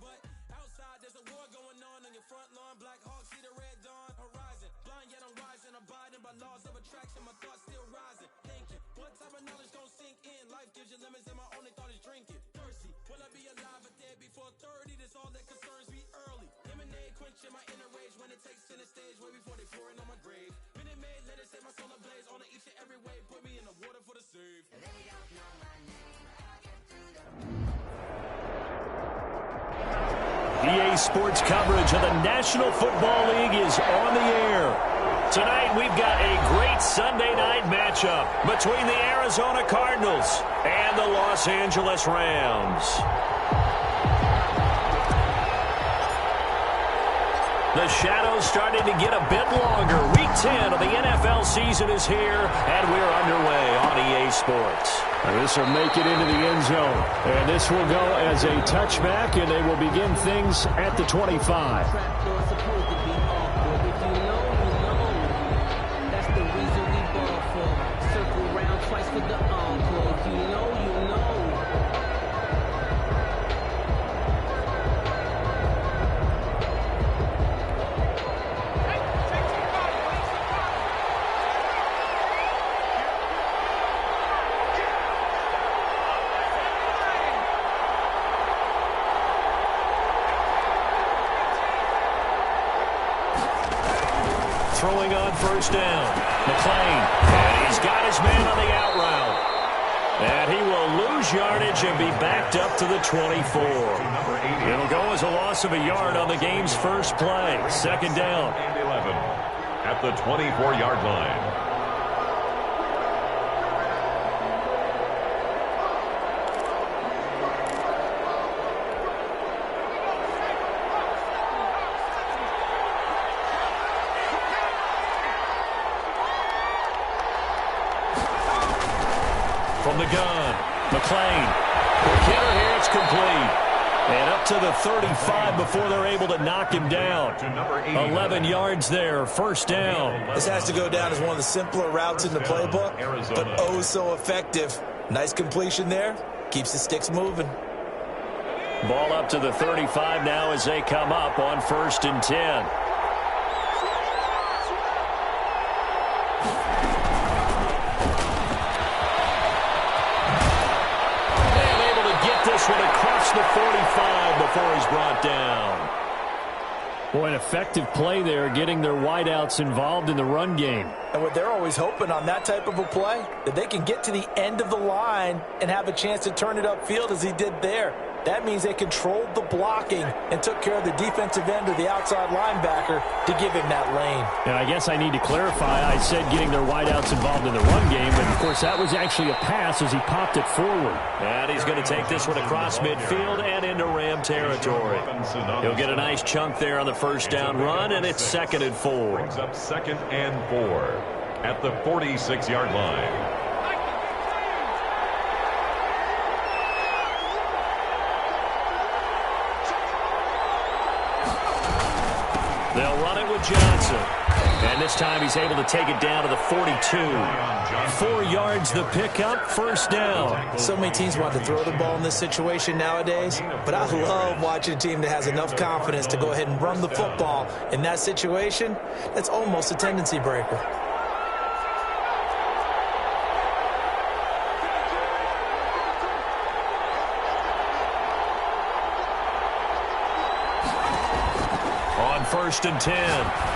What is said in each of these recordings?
But outside, there's a war going on your front lawn. Black Hawk, see the red dawn horizon. Blind yet I'm rising, abiding by laws of attraction. My thoughts still rising. Thinking, what type of knowledge gon' sink in? Life gives you limits and my only thought is drinking. Thirsty, will I be alive or dead before 30? That's all that concerns me early. Lemonade quenching my inner rage when it takes center stage way before they pouring on my grave. Minute Maid, let it set my soul ablaze on each and every way. Put me in the water for the save. They don't know my name. I'll get through the... EA Sports coverage of the National Football League is on the air. Tonight we've got a great Sunday night matchup between the Arizona Cardinals and the Los Angeles Rams. The shadow's starting to get a bit longer. Week 10 of the NFL season is here, and we're underway on EA Sports. And this will make it into the end zone. And this will go as a touchback, and they will begin things at the 25. That's the reason we ball for. Circle round twice for the encore. If you know, you know. Throwing on first down. McClain. And he's got his man on the out route. And he will lose yardage and be backed up to the 24. It'll go as a loss of a yard on the game's first play. Second down. And 11 at the 24-yard line. From the gun, McClain. The kicker here, it's complete. And up to the 35 before they're able to knock him down. 11 yards there, first down. This has to go down as one of the simpler routes in the playbook, but oh so effective. Nice completion there. Keeps the sticks moving. Ball up to the 35 now as they come up on first and 10. This one across the 45 before he's brought down. Boy, an effective play there, getting their wideouts involved in the run game. And what they're always hoping on that type of a play, that they can get to the end of the line and have a chance to turn it upfield as he did there. That means they controlled the blocking and took care of the defensive end or the outside linebacker to give him that lane. And I guess I need to clarify, I said getting their wideouts involved in the run game, but of course that was actually a pass as he popped it forward. And he's going to take this one across midfield and into Ram territory. He'll get a nice chunk there on the first down run, and it's second and 4. Brings up second and 4 at the 46-yard line. They'll run it with Johnson. And this time he's able to take it down to the 42. 4 yards the pickup, first down. So many teams want to throw the ball in this situation nowadays, but I love watching a team that has enough confidence to go ahead and run the football. In that situation, that's almost a tendency breaker. First and 10.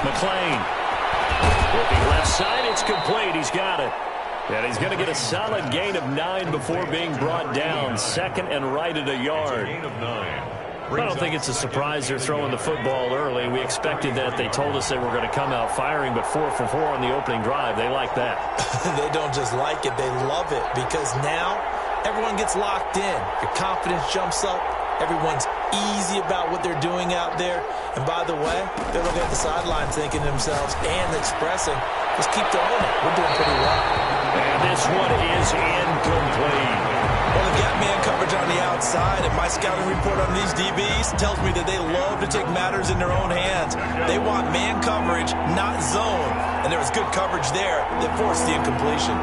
McClain. Looking left side, it's complete. He's got it. And he's going to get a solid gain of 9 before being brought down. Second and right at a yard. I don't think it's a surprise they're throwing the football early. We expected that. They told us they were going to come out firing, but 4 for 4 on the opening drive. They like that. They don't just like it, they love it, because now everyone gets locked in. Your confidence jumps up. Everyone's easy about what they're doing out there. And by the way, they're looking at the sideline thinking to themselves and expressing, just keep throwing it. We're doing pretty well. And this one is incomplete. Well, they've got man coverage on the outside, and my scouting report on these DBs tells me that they love to take matters in their own hands. They want man coverage, not zone. And there was good coverage there that forced the incompletion.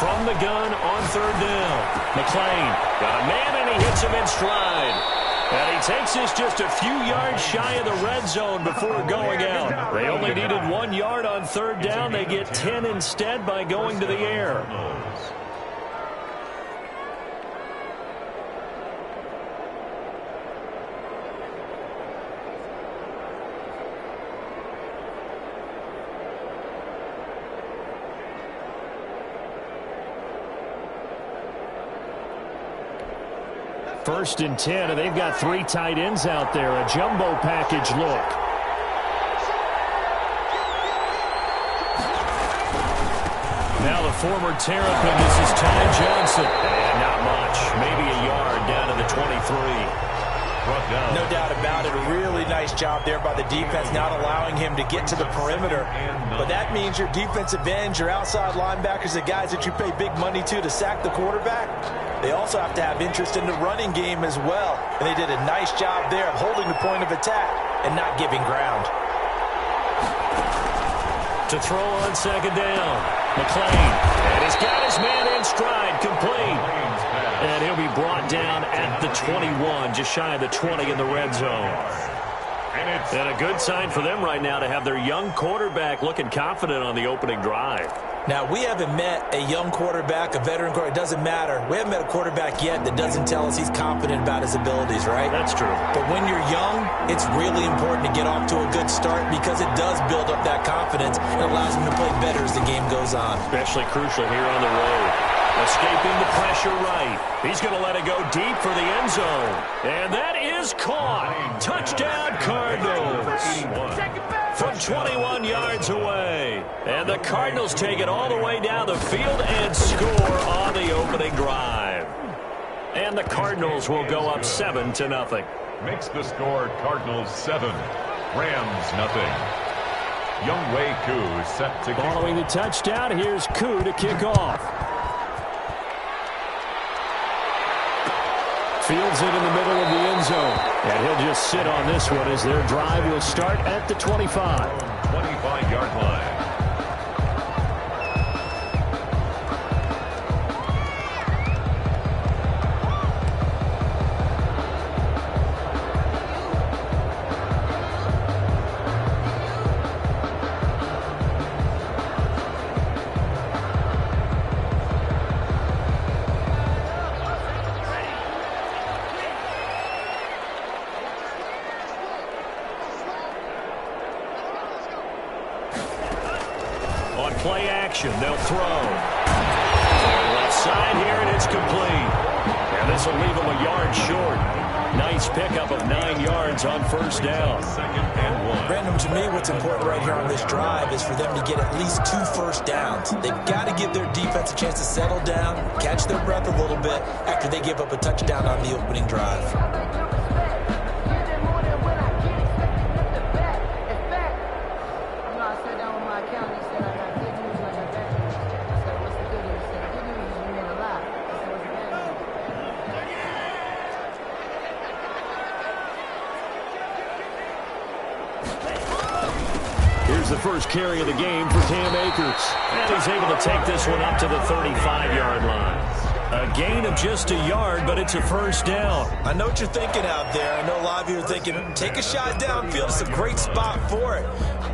from the gun on third down. McClain got a man, and he hits him in stride. And he takes this just a few yards shy of the red zone before going out. They only needed 1 yard on third down. They get 10 instead by going to the air. First and 10, and they've got 3 tight ends out there. A jumbo package look. Now the former Terrapin, this is Ty Johnson. And not much, maybe a yard down to the 23. No doubt about it. A really nice job there by the defense, not allowing him to get to the perimeter. But that means your defensive ends, your outside linebackers, the guys that you pay big money to sack the quarterback, they also have to have interest in the running game as well. And they did a nice job there of holding the point of attack and not giving ground. To throw on second down, McClain. And he's got his man in stride, complete. And he'll be brought down at the 21, just shy of the 20 in the red zone. And a good sign for them right now to have their young quarterback looking confident on the opening drive. Now, we haven't met a young quarterback, a veteran quarterback. It doesn't matter. We haven't met a quarterback yet that doesn't tell us he's confident about his abilities, right? That's true. But when you're young, it's really important to get off to a good start because it does build up that confidence and allows him to play better as the game goes on. Especially crucial here on the road. Escaping the pressure right. He's going to let it go deep for the end zone. And that is caught. Touchdown, Cardinals. From 21 yards away. And the Cardinals take it all the way down the field and score on the opening drive. And the Cardinals will go up 7-0. Makes the score Cardinals 7, Rams nothing. Younghoe Koo set to kick. Following the touchdown, here's Koo to kick off. Fields it in the middle of the end zone. And he'll just sit on this one as their drive will start at the 25. 25-yard line. Play action, they'll throw. Left side here, and it's complete. And this will leave them a yard short. Nice pickup of 9 yards on first down. Second and 1. Brandon, to me, what's important right here on this drive is for them to get at least 2 first downs. They've got to give their defense a chance to settle down, catch their breath a little bit after they give up a touchdown on the opening drive. The first carry of the game for Cam Akers. And he's able to take this one up to the 35-yard line. A gain of just a yard, but it's a first down. I know what you're thinking out there. I know a lot of you are thinking, take a shot downfield. It's a great spot for it.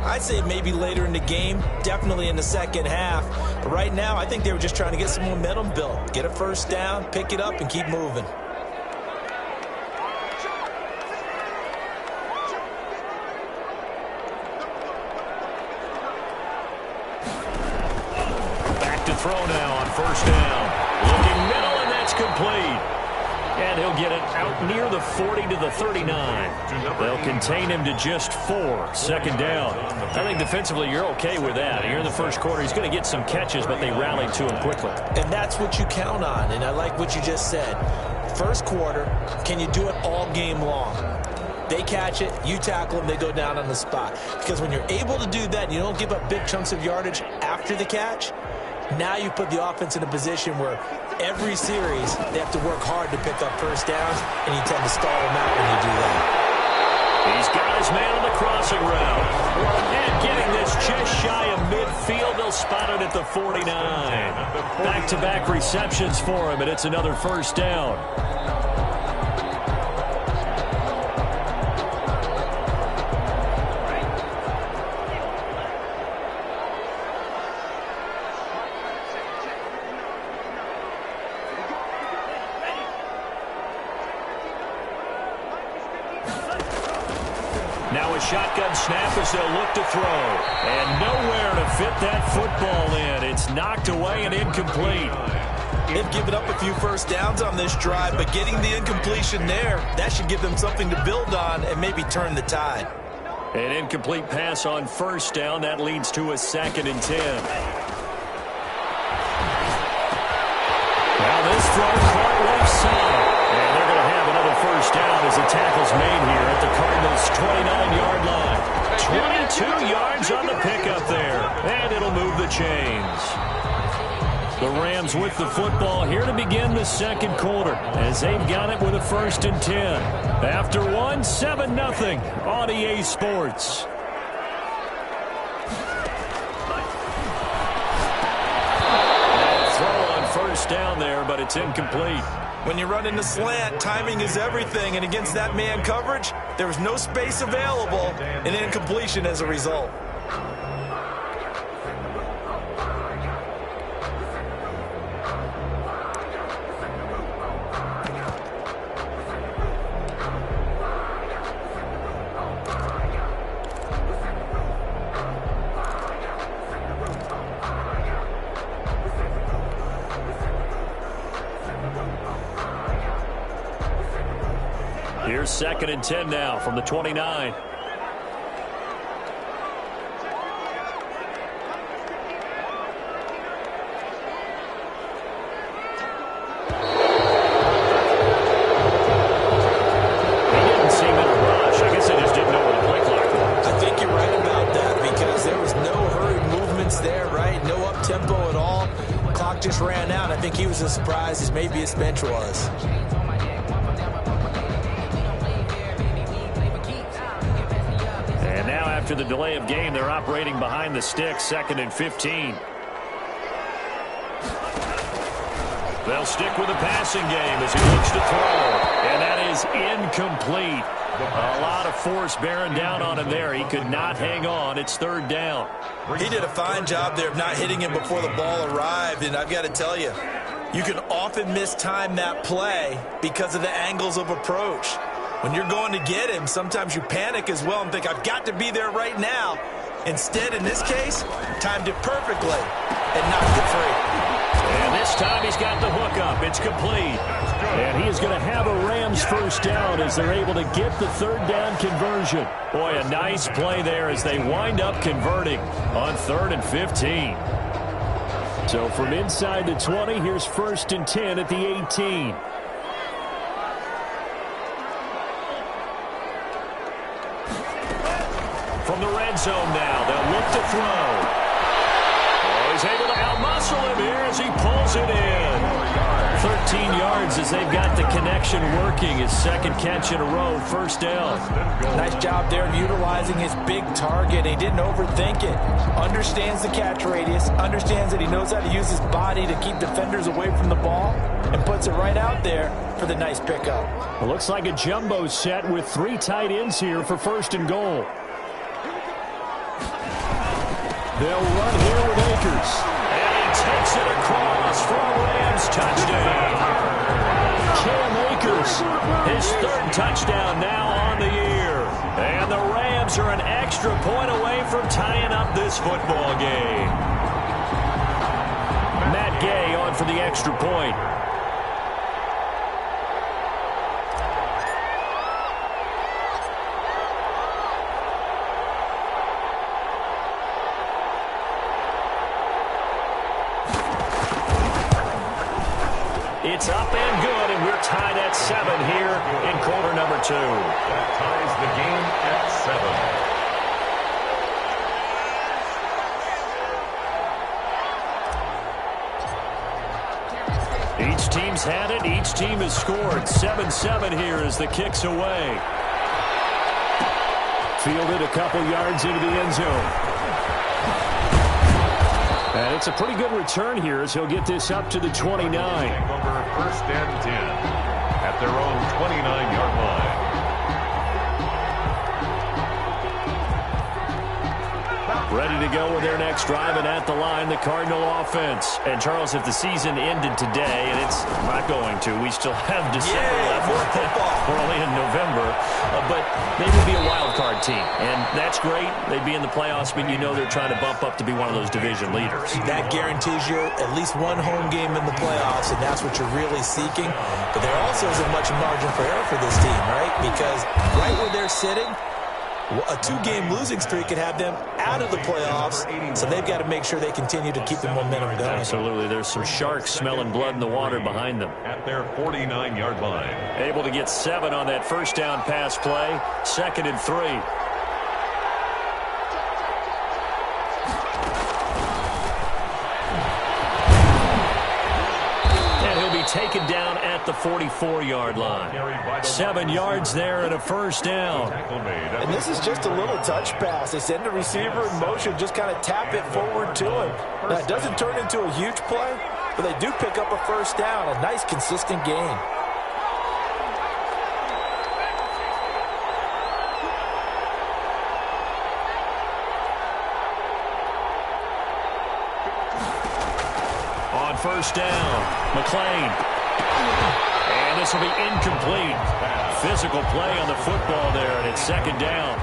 I'd say maybe later in the game, definitely in the second half. But right now, I think they were just trying to get some momentum built. Get a first down, pick it up, and keep moving. Throw now on first down. Looking middle, and that's complete. And he'll get it out near the 40 to the 39. They'll contain him to just 4. Second down. I think defensively you're okay with that. Here in the first quarter, he's going to get some catches, but they rallied to him quickly. And that's what you count on, and I like what you just said. First quarter, can you do it all game long? They catch it, you tackle them, they go down on the spot. Because when you're able to do that and you don't give up big chunks of yardage after the catch, now you put the offense in a position where every series they have to work hard to pick up first downs, and you tend to stall them out when you do that. He's got his man on the crossing route. And getting this just shy of midfield, they'll spot it at the 49. back-to-back receptions for him, and it's another first down. Now a shotgun snap as they'll look to throw. And nowhere to fit that football in. It's knocked away and incomplete. They've given up a few first downs on this drive, but getting the incompletion there, that should give them something to build on and maybe turn the tide. An incomplete pass on first down. That leads to a 2nd and 10. Now this throw caught left side. And they're going to have another first down as the tackle's made here at the Cardinals' 29-yard line. 22 yards on the pickup there. And it'll move the chains. The Rams with the football here to begin the second quarter as they've got it with a 1st and 10. After one, 7-0 on EA Sports. First down there, but it's incomplete. When you run in the slant, timing is everything, and against that man coverage, there was no space available, and incompletion as a result. Here's 2nd and 10 now from the 29. Just ran out. I think he was as surprised as maybe his bench was. And now after the delay of game, they're operating behind the sticks, 2nd and 15. They'll stick with the passing game as he looks to throw. And that is incomplete. A lot of force bearing down on him there. He could not hang on. It's 3rd down. He did a fine job there of not hitting him before the ball arrived, and I've got to tell you, you can often mistime that play because of the angles of approach. When you're going to get him, sometimes you panic as well and think, I've got to be there right now. Instead, in this case, timed it perfectly and knocked it free. And this time he's got the hook up. It's complete. And he is going to have a Rams first down as they're able to get the 3rd down conversion. Boy, a nice play there as they wind up converting on 3rd and 15. So from inside the 20, here's 1st and 10 at the 18. From the red zone now, they'll look to throw. Oh, he's able to outmuscle him here as he pulls it in. 13 yards as they've got the connection working. His 2nd catch in a row, 1st down. Nice job there of utilizing his big target. He didn't overthink it. Understands the catch radius. Understands that he knows how to use his body to keep defenders away from the ball. And puts it right out there for the nice pickup. It looks like a jumbo set with 3 tight ends here for 1st and goal. They'll run here with Akers. And he takes it across for a Rams touchdown. Cam Akers, his 3rd touchdown now on the year. And the Rams are an extra point away from tying up this football game. Matt Gay on for the extra point. It's up and good, and we're tied at 7 here in quarter number 2. That ties the game at 7. Each team's had it. Each team has scored. 7-7 here as the kick's away. Fielded a couple yards into the end zone. And it's a pretty good return here as he'll get this up to the 29. Take over 1st and 10 at their own 29-yard line. Ready to go with their next drive, and at the line, the Cardinal offense. And, Charles, if the season ended today, and it's not going to, we still have December left. We're only in November. But they would be a wild card team, and that's great. They'd be in the playoffs, but you know they're trying to bump up to be one of those division leaders. That guarantees you at least one home game in the playoffs, and that's what you're really seeking. But there also isn't much margin for error for this team, right? Because right where they're sitting, a 2-game losing streak could have them out of the playoffs, so they've got to make sure they continue to keep the momentum going. Absolutely. There's some sharks smelling blood in the water behind them. At their 49-yard line. Able to get 7 on that first down pass play. 2nd and 3. Taken down at the 44-yard line. 7 yards there and a first down. And this is just a little touch pass. They send the receiver in motion, just kind of tap it forward to him. Now, it doesn't turn into a huge play, but they do pick up a first down. A nice, consistent gain. On first down, McClain. And this will be incomplete. Physical play on the football there, and it's 2nd down.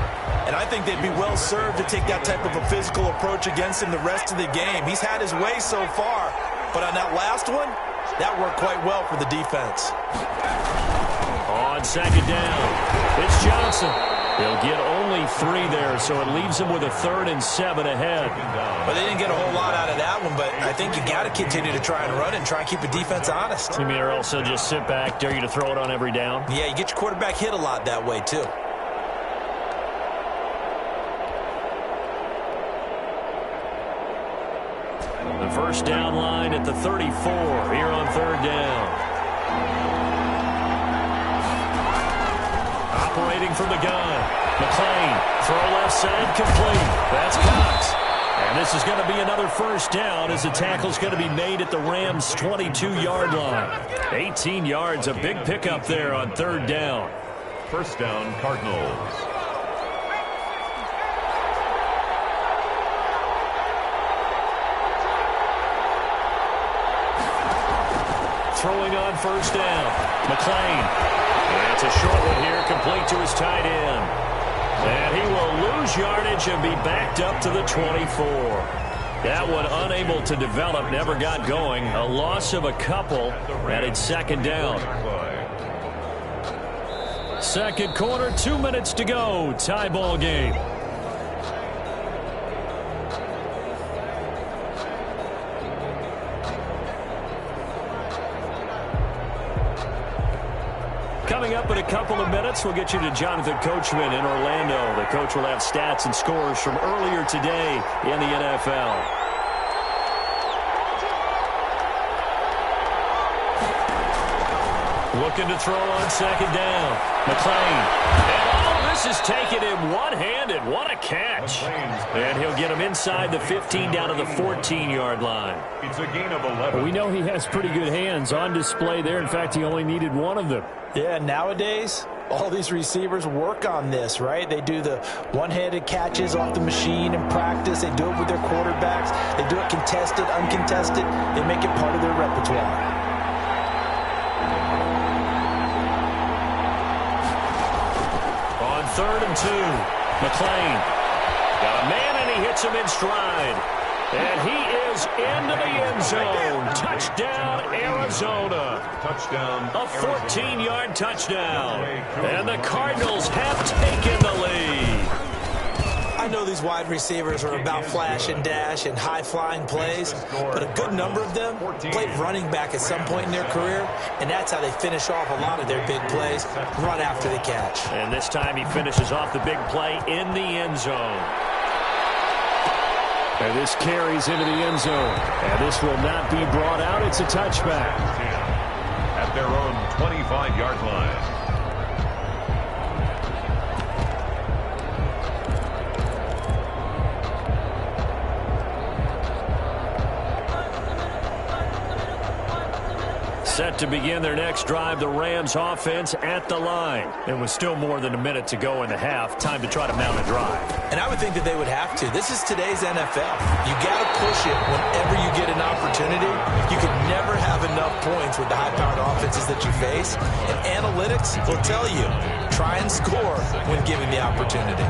And I think they'd be well served to take that type of a physical approach against him the rest of the game. He's had his way so far, but on that last one, that worked quite well for the defense. On 2nd down, it's Johnson. They'll get only 3 there, so it leaves them with a 3rd and 7 ahead. Well, they didn't get a whole lot out of that one, but I think you got to continue to try and run and try and keep the defense honest. You mean, or else they'll just sit back, dare you to throw it on every down? Yeah, you get your quarterback hit a lot that way, too. The first down line at the 34 here on 3rd down. Operating from the gun. McClain, throw left side, complete. That's Cox. And this is going to be another first down as the tackle's going to be made at the Rams' 22-yard line. 18 yards, a big pickup there on 3rd down. First down, Cardinals. Throwing on first down. McClain. And it's a short one here, complete to his tight end. And he will lose yardage and be backed up to the 24. That one unable to develop, never got going. A loss of a couple, and it's 2nd down. 2nd quarter, 2 minutes to go. Tie ball game. Coming up in a couple of minutes, we'll get you to Jonathan Coachman in Orlando. The coach will have stats and scores from earlier today in the NFL. Looking to throw on 2nd down. McClain. And all this is taken in one-handed. What a catch. And he'll get him inside the 15 down to the 14-yard line. It's a gain of 11. We know he has pretty good hands on display there. In fact, he only needed one of them. Yeah, nowadays, all these receivers work on this, right? They do the one-handed catches off the machine in practice. They do it with their quarterbacks. They do it contested, uncontested. They make it part of their repertoire. On 3rd and 2, McClain. Got a man, and he hits him in stride. And he is into the end zone. Touchdown, Arizona. Touchdown. A 14-yard touchdown. And the Cardinals have taken the lead. I know these wide receivers are about flash and dash and high-flying plays, but a good number of them played running back at some point in their career, and that's how they finish off a lot of their big plays, run after the catch. And this time he finishes off the big play in the end zone. And this carries into the end zone. And this will not be brought out. It's a touchback. At their own 25-yard line. Set to begin their next drive, the Rams offense at the line. It was still more than a minute to go in the half. Time to try to mount a drive. And I would think that they would have to. This is today's NFL. You got to push it whenever you get an opportunity. You can never have enough points with the high-powered offenses that you face. And analytics will tell you, try and score when given the opportunity.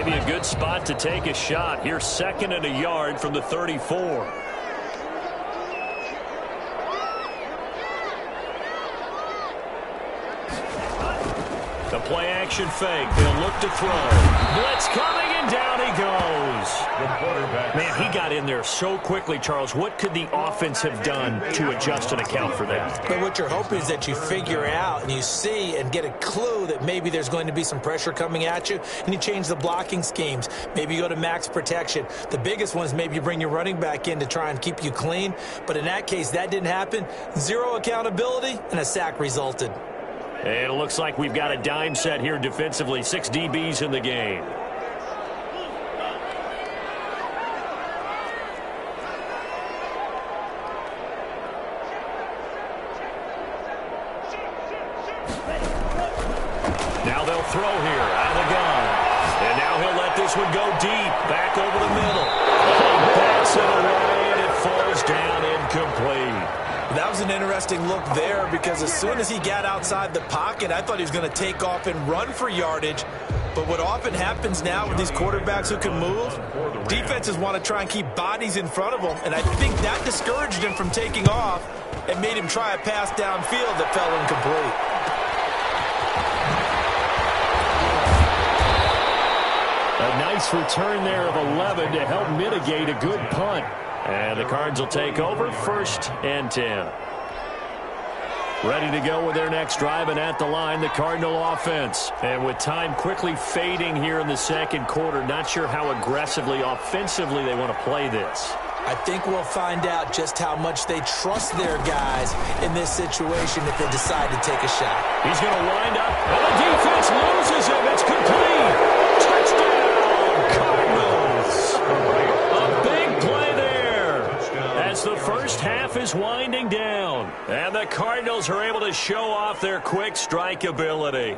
A good spot to take a shot. Here's 2nd and a yard from the 34. The play action fake. They'll look to throw. Blitz coming, and down he goes. Man, he got in there so quickly, Charles. What could the offense have done to adjust and account for that? But what you're hoping is that you figure out and you see and get a clue that maybe there's going to be some pressure coming at you, and you change the blocking schemes. Maybe you go to max protection. The biggest one is maybe you bring your running back in to try and keep you clean. But in that case, that didn't happen. Zero accountability, and a sack resulted. And it looks like we've got a dime set here defensively. 6 DBs in the game. Now they'll throw here out of the gun. And now he'll let this one go deep. Back over the middle. He backs it away, and it falls down incomplete. That was an interesting look there because as soon as he got outside the pocket, I thought he was going to take off and run for yardage. But what often happens now with these quarterbacks who can move, defenses want to try and keep bodies in front of them. And I think that discouraged him from taking off and made him try a pass downfield that fell incomplete. A nice return there of 11 to help mitigate a good punt. And the Cards will take over 1st and 10. Ready to go with their next drive, and at the line, the Cardinal offense. And with time quickly fading here in the 2nd quarter, not sure how aggressively, offensively they want to play this. I think we'll find out just how much they trust their guys in this situation if they decide to take a shot. He's going to wind up, and the defense loses him. It's complete. Touchdown, Cardinals. A big play there. As the first half is winding down, and the Cardinals are able to show off their quick strike ability.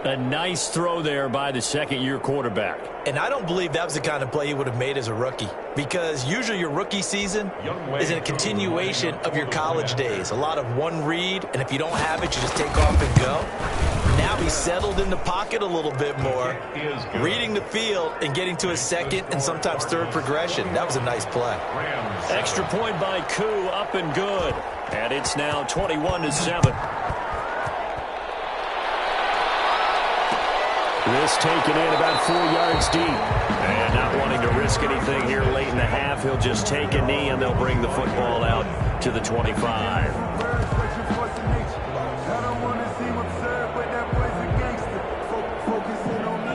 A nice throw there by the 2nd-year quarterback. And I don't believe that was the kind of play he would have made as a rookie, because usually your rookie season is a continuation of your college days. A lot of one read, and if you don't have it, you just take off and go. Now he's settled in the pocket a little bit more, reading the field and getting to his 2nd and sometimes 3rd progression. That was a nice play. Extra point by Koo, up and good. And it's now 21-7. This taken in about 4 yards deep. And not wanting to risk anything here late in the half, he'll just take a knee and they'll bring the football out to the 25.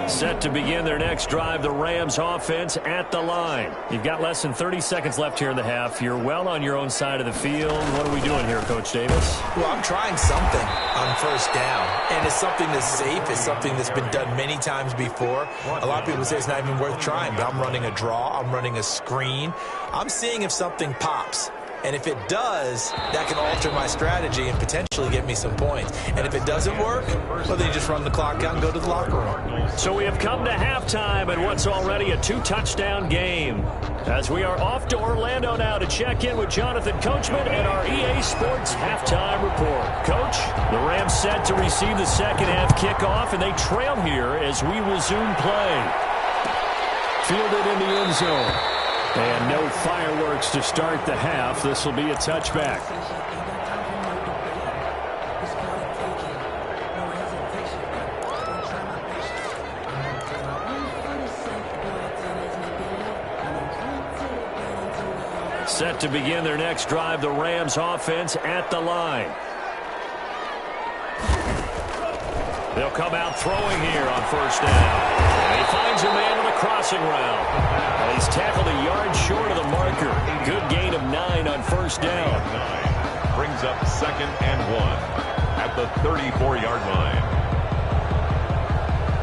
Set to begin their next drive, the Rams offense at the line. You've got less than 30 seconds left here in the half. You're well on your own side of the field. What are we doing here, Coach Davis? Well, I'm trying something on 1st down, and it's something that's safe. It's something that's been done many times before. A lot of people say it's not even worth trying, but I'm running a draw. I'm running a screen. I'm seeing if something pops. And if it does, that can alter my strategy and potentially get me some points. And if it doesn't work, well, then you just run the clock out and go to the locker room. So we have come to halftime in what's already a 2-touchdown game. As we are off to Orlando now to check in with Jonathan Coachman and our EA Sports halftime report. Coach, the Rams set to receive the 2nd half kickoff, and they trail here as we resume play. Fielded in the end zone. And no fireworks to start the half. This will be a touchback. Set to begin their next drive, the Rams offense at the line. They'll come out throwing here on 1st down. And he finds a man on a crossing route. And he's tackled a yard short of the marker. Good gain of 9 on 1st down. up 2nd and 1 at the 34-yard line.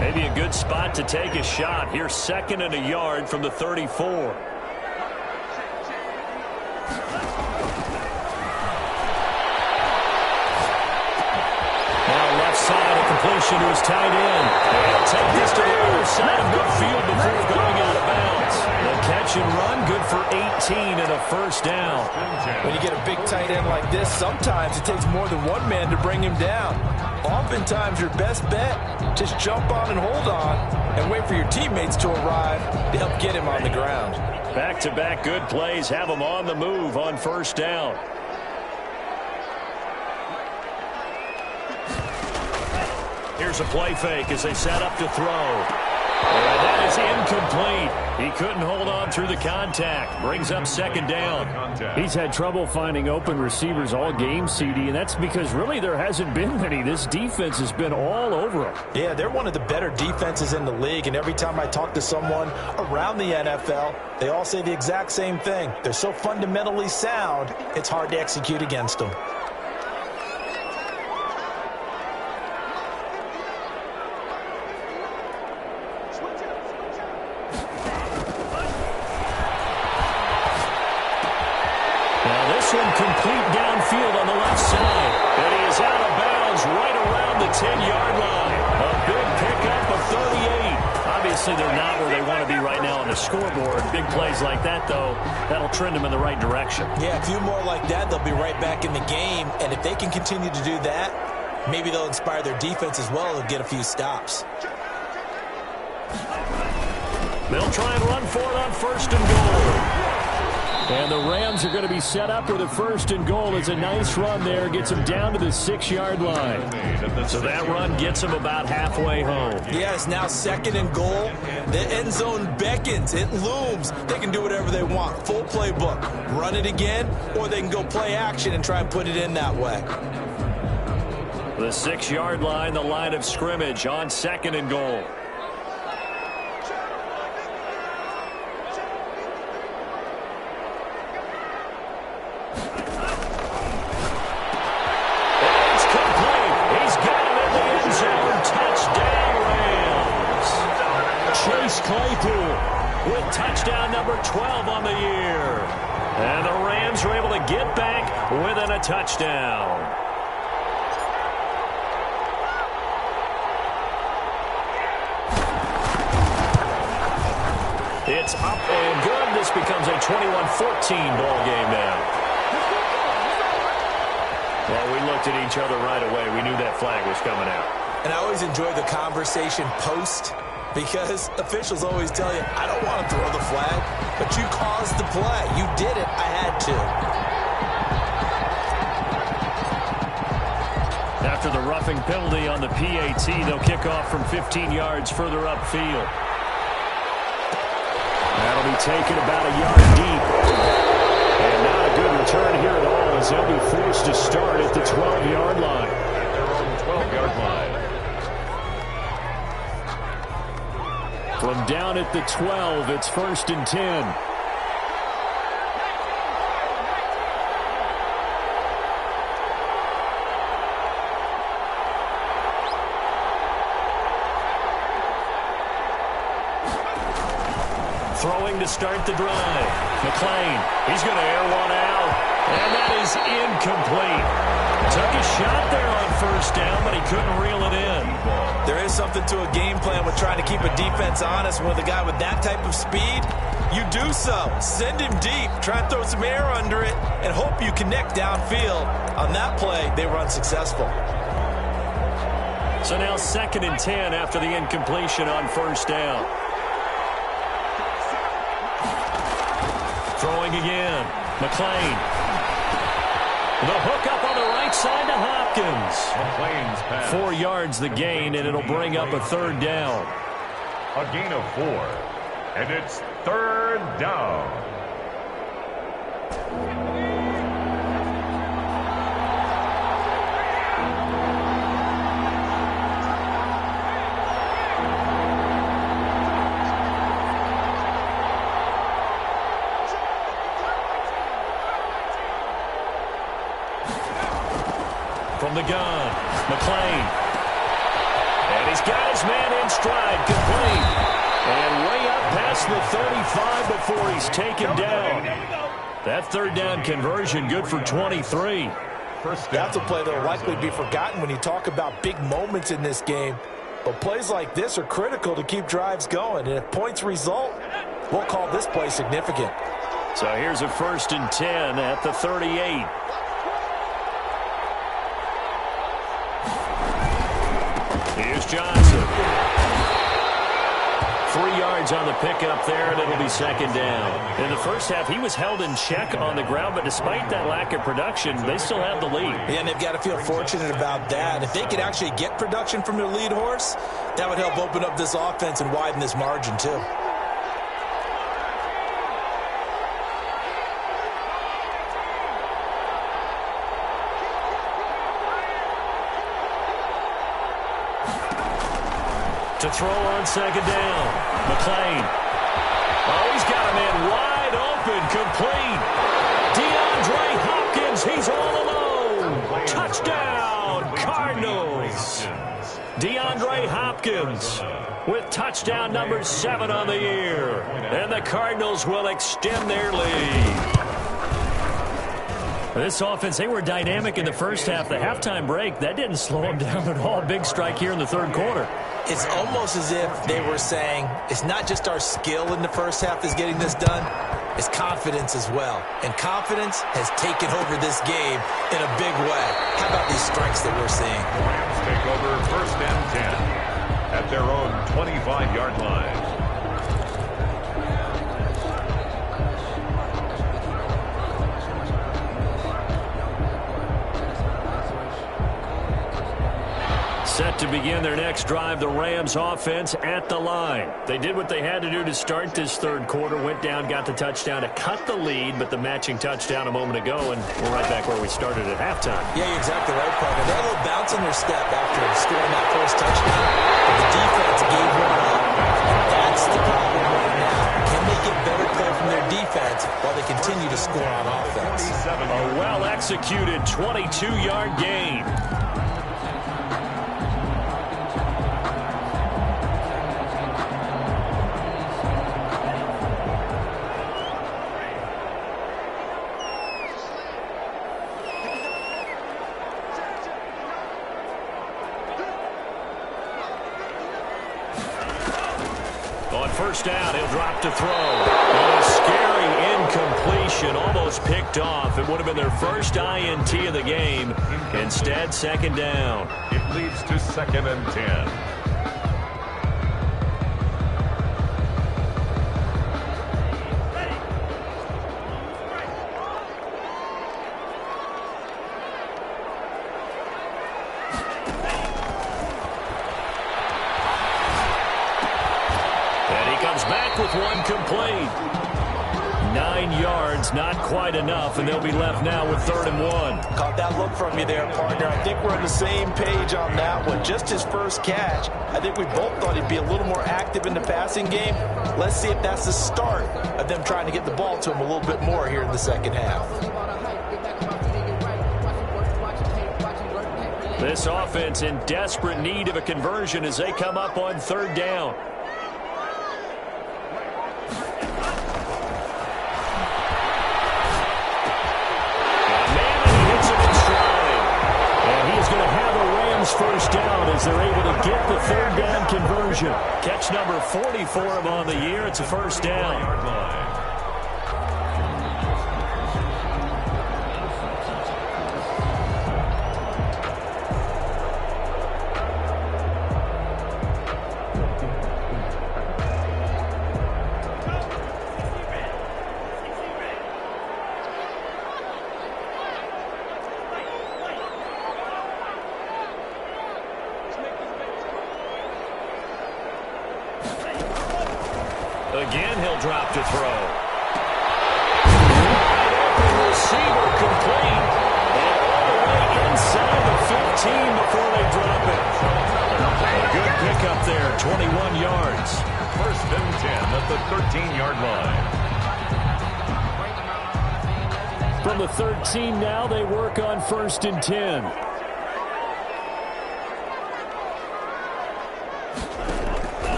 Maybe a good spot to take a shot. Here's 2nd and a yard from the 34. Side, a completion to his tight end. He'll take this to the other side of midfield before going out of bounds. The catch and run, good for 18 and a first down. When you get a big tight end like this, sometimes it takes more than one man to bring him down. Oftentimes, your best bet, just jump on and hold on and wait for your teammates to arrive to help get him on the ground. Back-to-back good plays have him on the move on first down. Here's a play fake as they set up to throw. And that is incomplete. He couldn't hold on through the contact. Brings up 2nd down. He's had trouble finding open receivers all game, CD, and that's because really there hasn't been many. This defense has been all over him. Yeah, they're one of the better defenses in the league, and every time I talk to someone around the NFL, they all say the exact same thing. They're so fundamentally sound, it's hard to execute against them. Complete downfield on the left side. And he is out of bounds right around the 10-yard line. A big pickup of 38. Obviously, they're not where they want to be right now on the scoreboard. Big plays like that, though, that'll trend them in the right direction. Yeah, a few more like that, they'll be right back in the game. And if they can continue to do that, maybe they'll inspire their defense as well and get a few stops. They'll try and run for it on 1st and goal. And the Rams are going to be set up with a 1st and goal. It's a nice run there. Gets them down to the 6-yard line. So that run gets them about halfway home. Yeah, it's now 2nd and goal. The end zone beckons. It looms. They can do whatever they want. Full playbook. Run it again, or they can go play action and try and put it in that way. The 6-yard line, the line of scrimmage on 2nd and goal. With touchdown number 12 on the year. And the Rams are able to get back within a touchdown. It's up and good. This becomes a 21-14 ball game now. Well, we looked at each other right away. We knew that flag was coming out. And I always enjoy the conversation post, because officials always tell you, I don't want to throw the flag, but you caused the play. You did it. I had to. After the roughing penalty on the PAT, they'll kick off from 15 yards further upfield. That'll be taken about a yard deep. And not a good return here at all, as they'll be forced to start at the 12-yard line. They're on the 12-yard line. From down at the 12, it's 1st and 10. Throwing to start the drive. McClain, he's going to air one out. And that is incomplete. Took a shot there on 1st down, but he couldn't reel it in. There is something to a game plan with trying to keep a defense honest. With a guy with that type of speed, you do so. Send him deep. Try and throw some air under it and hope you connect downfield. On that play, they were unsuccessful. So now 2nd and 10 after the incompletion on 1st down. Throwing again. McClain. The hook up on the right side to Hopkins. 4 yards the gain, and it'll bring up a 3rd down. A gain of 4, and it's 3rd down. From the gun, McClain. And he's got his man in stride, complete. And way up past the 35 before he's taken down. That third down conversion good for 23. That's a play that will likely be forgotten when you talk about big moments in this game. But plays like this are critical to keep drives going. And if points result, we'll call this play significant. So here's a 1st and 10 at the 38. Here's Johnson. 3 yards on the pickup there, and it'll be 2nd down. In the first half, he was held in check on the ground, but despite that lack of production, they still have the lead. Yeah, and they've got to feel fortunate about that. If they could actually get production from their lead horse, that would help open up this offense and widen this margin, too. To throw on 2nd down. McClain. Oh, he's got a man wide open, complete. DeAndre Hopkins, he's all alone. Touchdown, Cardinals. DeAndre Hopkins with touchdown number 7 on the year. And the Cardinals will extend their lead. This offense, they were dynamic in the first half. The halftime break, that didn't slow them down at all. Big strike here in the 3rd quarter. It's almost as if they were saying, it's not just our skill in the first half that's getting this done, it's confidence as well. And confidence has taken over this game in a big way. How about these strikes that we're seeing? Rams take over 1st and 10 at their own 25-yard line. Set to begin their next drive, the Rams offense at the line. They did what they had to do to start this 3rd quarter, went down, got the touchdown to cut the lead, but the matching touchdown a moment ago, and we're right back where we started at halftime. Yeah, you're exactly right, partner. They had a little bounce in their step after scoring that first touchdown, but the defense gave one up, and that's the problem right now. Can they get better play from their defense while they continue to score on offense? A well-executed 22-yard gain. First down, he'll drop to throw. And a scary incompletion, almost picked off. It would have been their first INT of the game. Instead, 2nd down. It leads to 2nd and 10. With one complete. 9 yards, not quite enough, and they'll be left now with 3rd and 1. Caught that look from you there, partner. I think we're on the same page on that one. Just his first catch. I think we both thought he'd be a little more active in the passing game. Let's see if that's the start of them trying to get the ball to him a little bit more here in the 2nd half. This offense in desperate need of a conversion as they come up on 3rd down. First down as they're able to get the 3rd down conversion. Catch number 40 for him on the year. It's a 1st down. Again, he'll drop to throw. Wide open receiver complete. And all the way inside the 15 before they drop it. A good pickup there, 21 yards. 1st and 10 at the 13-yard line. From the 13 now, they work on 1st and 10.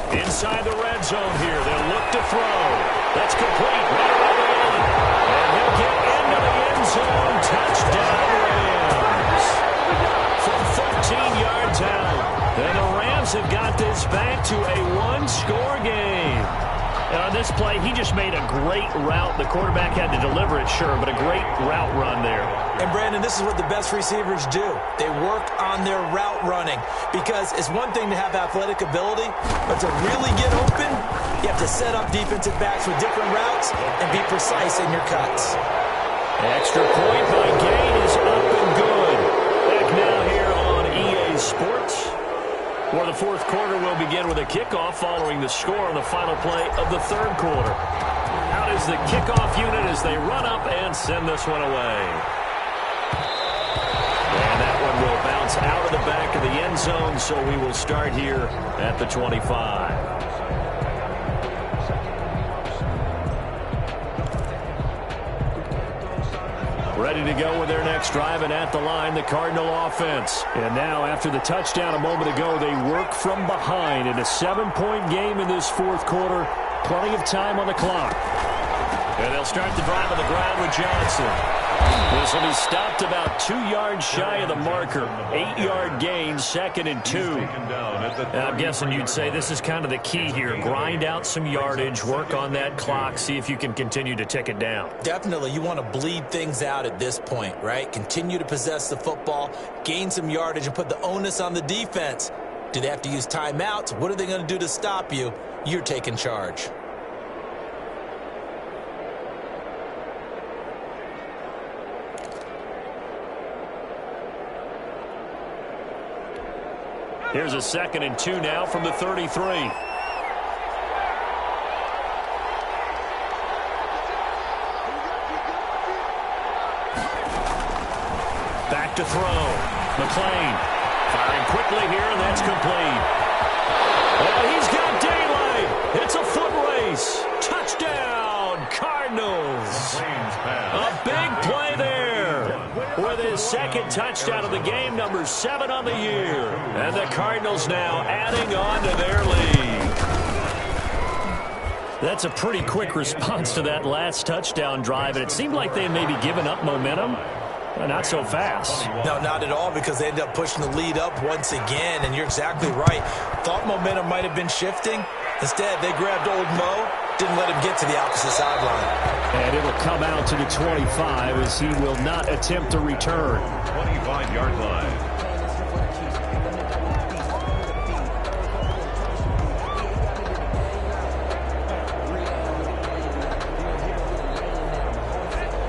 Inside the red zone here. They'll look to throw. That's complete. Right around the end. And they'll get into the end zone. Touchdown, Rams. From 13 yards out. And the Rams have got this back to a one-score game. And on this play, he just made a great route. The quarterback had to deliver it, sure, but a great route run there. And, Brandon, this is what the best receivers do. They work on their route running because it's one thing to have athletic ability, but to really get open, you have to set up defensive backs with different routes and be precise in your cuts. Extra point by Gain is up and good. Back now here on EA Sports. For the fourth quarter, we'll begin with a kickoff following the score on the final play of the third quarter. Out is the kickoff unit as they run up and send this one away. And that one will bounce out of the back of the end zone, so we will start here at the 25. Ready to go with their next drive, and at the line, the Cardinal offense. And now, after the touchdown a moment ago, they work from behind in a 7-point game in this fourth quarter. Plenty of time on the clock. And they'll start the drive on the ground with Johnson. This will be stopped about 2 yards shy of the marker. 8-yard gain, 2nd and 2. And I'm guessing you'd say this is kind of the key here. Grind out some yardage, work on that clock, see if you can continue to tick it down. Definitely. You want to bleed things out at this point, right? Continue to possess the football, gain some yardage, and put the onus on the defense. Do they have to use timeouts? What are they going to do to stop you? You're taking charge. Here's a 2nd and 2 now from the 33. Back to throw. McClain firing quickly here, and that's complete. Oh, he's got daylight. It's a foot race. Touchdown, Cardinals. A big play there. With his second touchdown of the game, number 7 on the year. And the Cardinals now adding on to their lead. That's a pretty quick response to that last touchdown drive, and it seemed like they had maybe given up momentum. Not so fast. No, not at all, because they ended up pushing the lead up once again, and you're exactly right. Thought momentum might have been shifting. Instead, they grabbed old Mo, didn't let him get to the opposite sideline. And it'll come out to the 25 as he will not attempt to return. 25-yard line.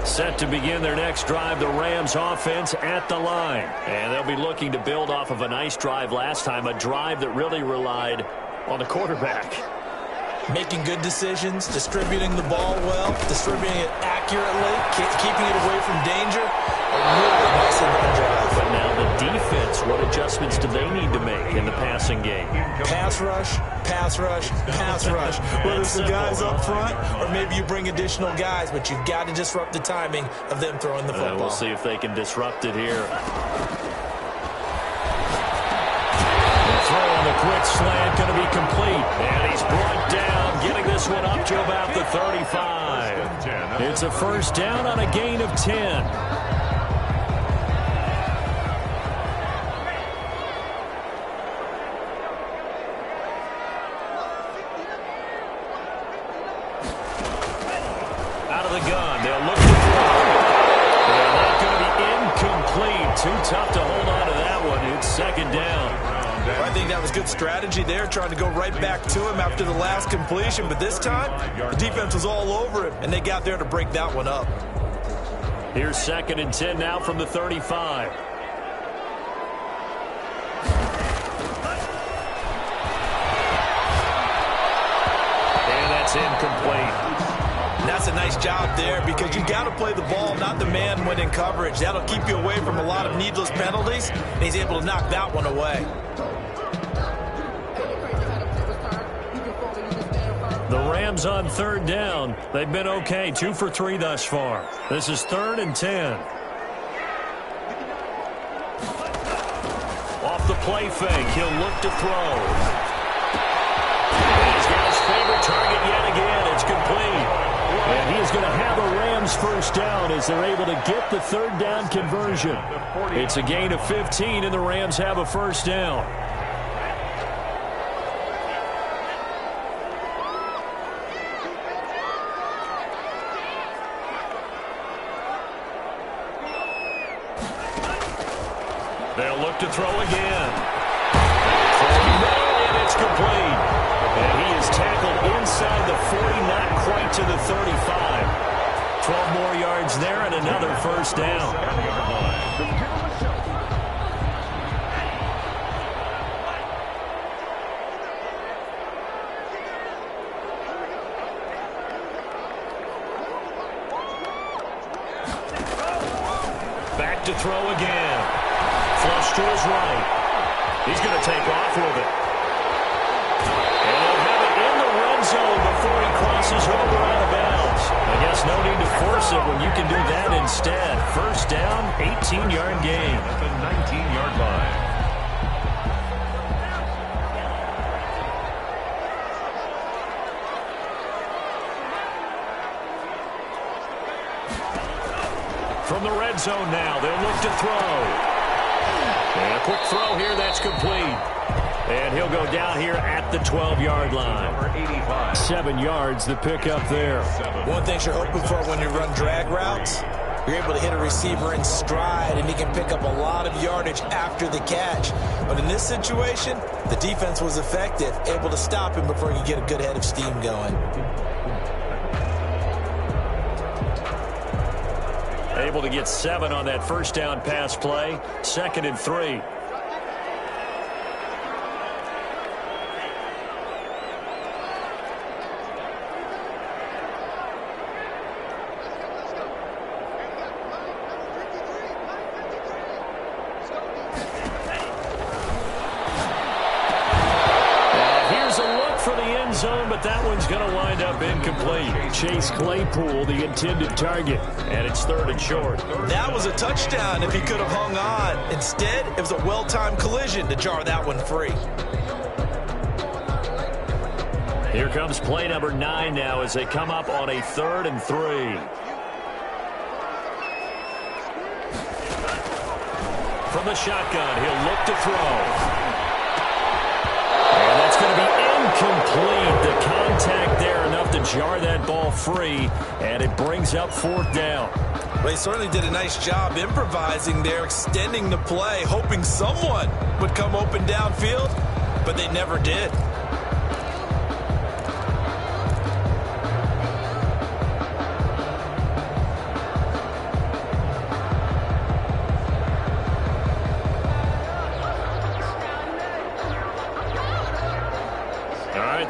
Set to begin their next drive, the Rams offense at the line. And they'll be looking to build off of a nice drive last time, a drive that really relied on the quarterback. Making good decisions, distributing the ball well, distributing it accurately, keeping it away from danger. A really nice run drive. But now the defense, what adjustments do they need to make in the passing game? Pass rush, pass rush, pass rush. Whether it's the guys up front or maybe you bring additional guys, but you've got to disrupt the timing of them throwing the football. We'll see if they can disrupt it here. Throw on the quick slant, going to be complete. And he's brought down, getting this one up to about the 35. It's a first down on a gain of 10. Out of the gun, they'll look to throw. They're not going to be incomplete. Too tough to hold on to that one. It's 2nd down. I think that was good strategy there, trying to go right back to him after the last completion. But this time, the defense was all over him, and they got there to break that one up. Here's 2nd and 10 now from the 35. And that's incomplete. And that's a nice job there, because you got to play the ball, not the man when in coverage. That'll keep you away from a lot of needless penalties, and he's able to knock that one away. The Rams on 3rd down. They've been okay, 2 for 3 thus far. This is 3rd and 10. Off the play fake, he'll look to throw. he is going to have a Rams first down as they're able to get the third down conversion. It's a gain of 15, and the Rams have a first down. They'll look to throw again. And it's complete. And he is tackled inside the 40, not quite to the 35. 12 more yards there and another first down. Back to throw again. Flush to his right. He's going to take off with it. And he'll have it in the red zone before he crosses over out of bounds. I guess no need to force it when you can do that instead. First down, 18-yard gain. At the 19-yard line. From the red zone now, they'll look to throw. And a quick throw here, that's complete. And he'll go down here at the 12-yard line. 7 yards, the pickup there. One thing you're hoping for when you run drag routes, you're able to hit a receiver in stride, and he can pick up a lot of yardage after the catch. But in this situation, the defense was effective, able to stop him before he could get a good head of steam going. Able to get 7 on that first down pass play. 2nd and 3. But that one's going to wind up incomplete. Chase Claypool, the intended target, and it's 3rd and short. That was a touchdown if he could have hung on. Instead, it was a well-timed collision to jar that one free. Here comes play number 9 now as they come up on a 3rd and 3. From the shotgun, he'll look to throw. And that's going to be incomplete. The contact there enough to jar that ball free, and it brings up 4th down. Well, he certainly did a nice job improvising there, extending the play, hoping someone would come open downfield, but they never did.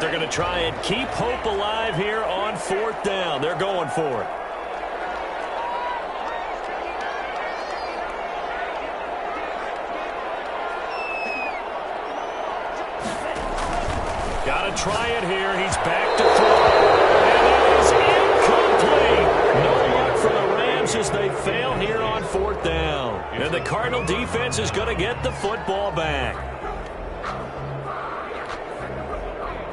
They're going to try and keep hope alive here on 4th down. They're going for it. Got to try it here. He's back to throw. And it is incomplete. No luck for the Rams as they fail here on 4th down. And the Cardinal defense is going to get the football back.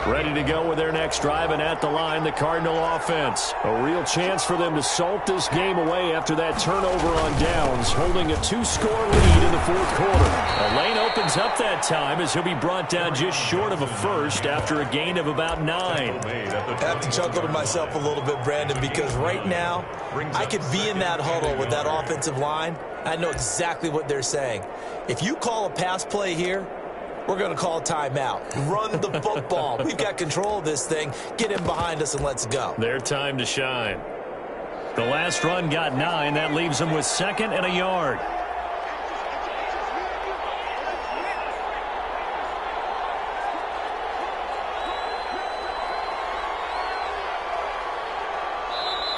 Ready to go with their next drive, and at the line, the Cardinal offense. A real chance for them to salt this game away after that turnover on downs, holding a 2-score lead in the 4th quarter. A lane opens up that time as he'll be brought down just short of a first after a gain of about 9. I have to chuckle to myself a little bit, Brandon, because right now, I could be in that huddle with that offensive line. I know exactly what they're saying. If you call a pass play here, we're going to call timeout. Run the football. We've got control of this thing. Get in behind us and let's go. Their time to shine. The last run got 9. That leaves them with 2nd and a yard.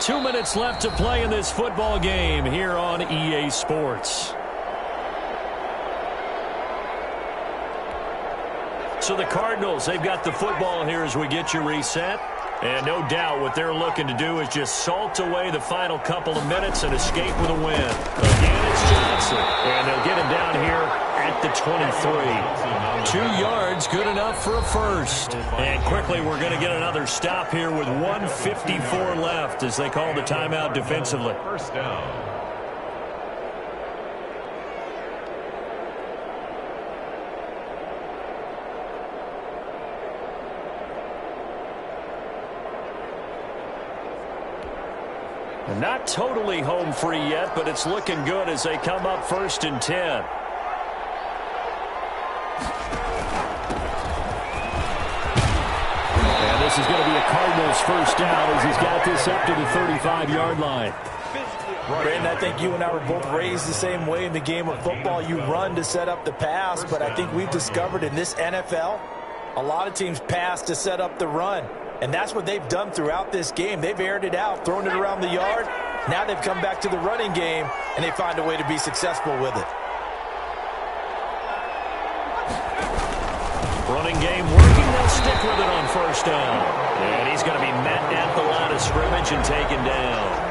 Two minutes left to play in this football game here on EA Sports. So the Cardinals, they've got the football here as we get you reset. And no doubt what they're looking to do is just salt away the final couple of minutes and escape with a win. Again, it's Johnson. And they'll get him down here at the 23. 2 yards, good enough for a first. And quickly, we're going to get another stop here with 1:54 left as they call the timeout defensively. First down. Not totally home free yet, but it's looking good as they come up 1st and 10. And this is going to be a Cardinals first down as he's got this up to the 35-yard line. Brandon, I think you and I were both raised the same way in the game of football. You run to set up the pass, but I think we've discovered in this NFL, a lot of teams pass to set up the run. And that's what they've done throughout this game. They've aired it out, thrown it around the yard. Now they've come back to the running game, and they find a way to be successful with it. Running game working. They'll stick with it on 1st down. And he's going to be met at the line of scrimmage and taken down.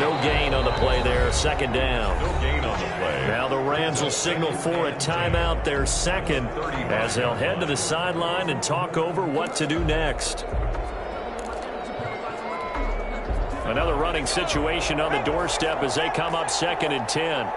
No gain on the play there. 2nd down. No gain on the play. Now the Rams will signal for a timeout, their 2nd, as they'll head to the sideline and talk over what to do next. Another running situation on the doorstep as they come up 2nd and 10.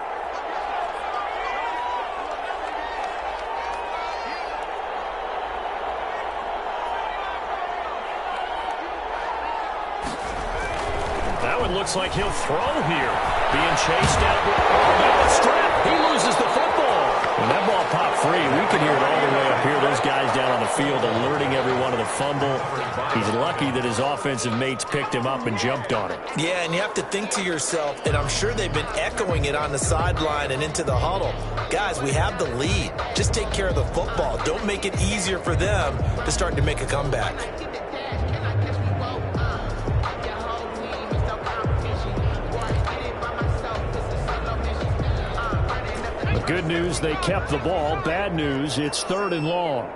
Looks like he'll throw here. Being chased out. Oh, strap. He loses the football. When that ball popped free, we can hear it all the way up here. Those guys down on the field alerting everyone of the fumble. He's lucky that his offensive mates picked him up and jumped on it. Yeah, and you have to think to yourself, and I'm sure they've been echoing it on the sideline and into the huddle. Guys, we have the lead. Just take care of the football. Don't make it easier for them to start to make a comeback. Good news, they kept the ball. Bad news, it's 3rd and long.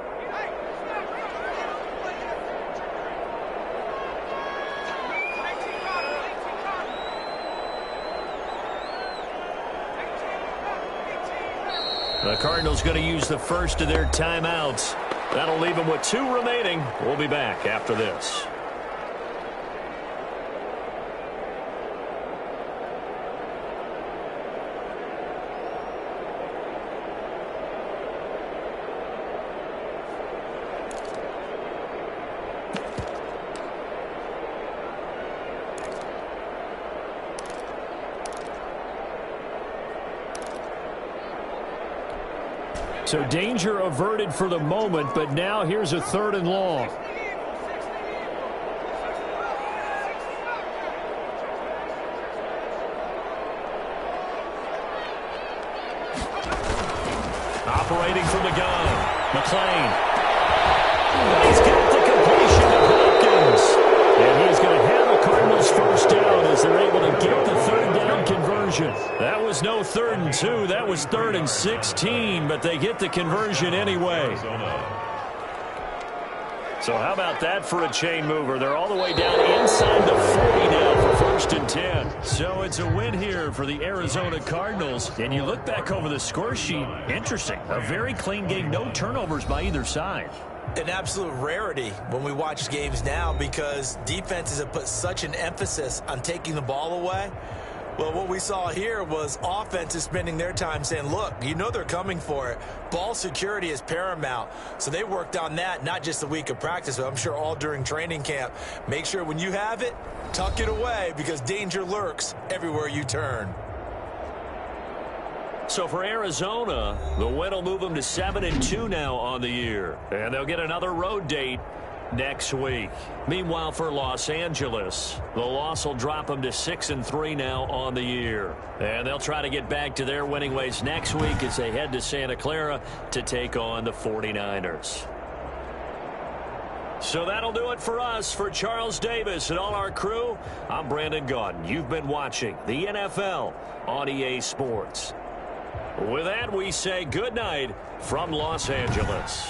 The Cardinals going to use the first of their timeouts. That'll leave them with 2 remaining. We'll be back after this. So danger averted for the moment, but now here's a 3rd and long. Operating from the gun, McClain. He's got the completion of Hopkins. And he's going to have a Cardinals first down as they're able to get the 3rd down conversion. That was no 3rd and 2. That was 3rd and 16, but they get the conversion anyway. So how about that for a chain mover? They're all the way down inside the 40 now for 1st and 10. So it's a win here for the Arizona Cardinals. And you look back over the score sheet, interesting. A very clean game, no turnovers by either side. An absolute rarity when we watch games now because defenses have put such an emphasis on taking the ball away. Well, what we saw here was offenses spending their time saying, look, you know they're coming for it. Ball security is paramount. So they worked on that, not just a week of practice, but I'm sure all during training camp. Make sure when you have it, tuck it away because danger lurks everywhere you turn. So for Arizona, the win will move them to 7-2 now on the year. And they'll get another road date next week. Meanwhile, for Los Angeles, the loss will drop them to 6-3 now on the year. And they'll try to get back to their winning ways next week as they head to Santa Clara to take on the 49ers. So that'll do it for us. For Charles Davis and all our crew, I'm Brandon Gaudin. You've been watching the NFL on EA Sports. With that, we say good night from Los Angeles.